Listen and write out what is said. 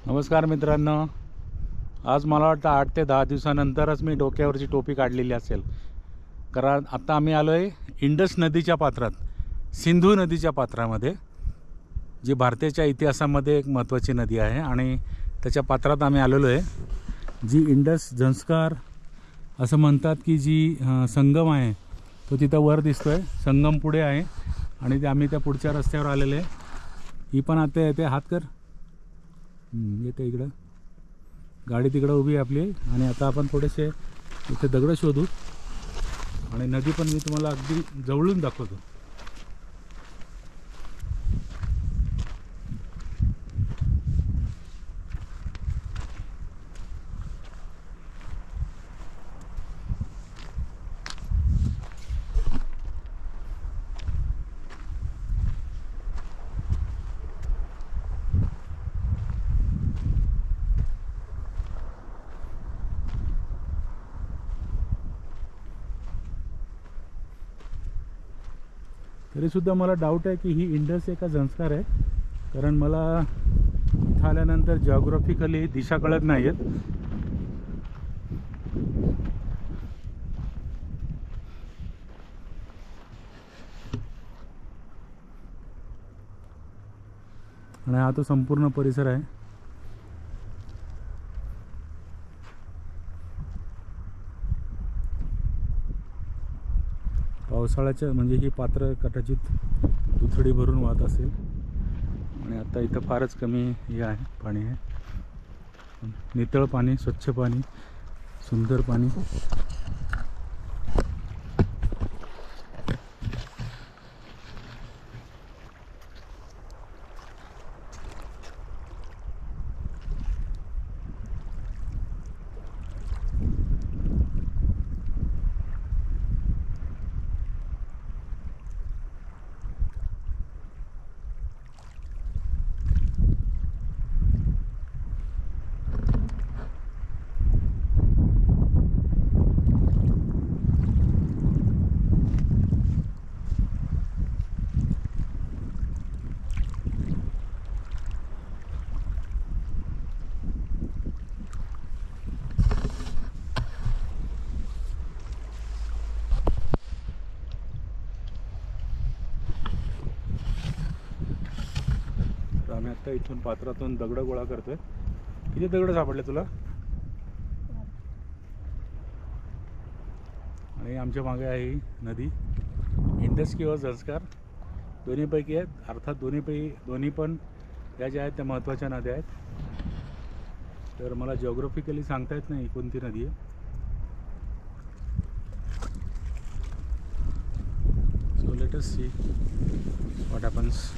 नमस्कार मित्रांनो, आज मला वाटतं 8 ते 10 दिवसानंतरच मी डोक्यावरची टोपी काढलेली असेल. कारण आता आम्ही आलो आहे इंडस नदीच्या पात्रात, सिंधू नदीच्या पात्रामध्ये, जी भारताच्या इतिहासामध्ये एक महत्त्वाची नदी आहे. आणि त्याच्या पात्रात आम्ही आलेलो आहे. जी इंडस झंस्कार असं म्हणतात की जी संगम आहे तो तिथं वर दिसतो आहे. संगम पुढे आहे आणि ते आम्ही त्या पुढच्या रस्त्यावर आलेले आहे. ही पण आता येते, हात कर, येते इकडं, गाडी तिकडं उभी आहे आपली. आणि आता आपण थोडेसे इथे दगड शोधू आणि नदी पण मी तुम्हाला अगदी जवळून दाखवतो. तरीसुद्धा मला डाऊट आहे की ही इंडस आहे का झंस्कार आहे. कारण मला इथं आल्यानंतर जॉग्राफिकली दिशा कळत नाही आहेत. आणि हा तो संपूर्ण परिसर आहे. पावसाळ्याच्या म्हणजे ही पात्र कदाचित दुथडी भरून वाहत असेल. आणि आता इथं फारच कमी हे आहे, पाणी आहे, नितळ पाणी, स्वच्छ पाणी, सुंदर पाणी. आम्ही आता इथून पात्रातून दगड गोळा करतोय. किती दगड सापडले तुला? आणि आमच्या मागे आहे ही नदी इंडस किंवा झंस्कार, दोन्हीपैकी आहेत. अर्थात दोन्ही पण या ज्या आहेत त्या महत्त्वाच्या नद्या आहेत. तर मला जिओग्राफिकली सांगता येत नाही कोणती नदी आहे. So let us see what happens.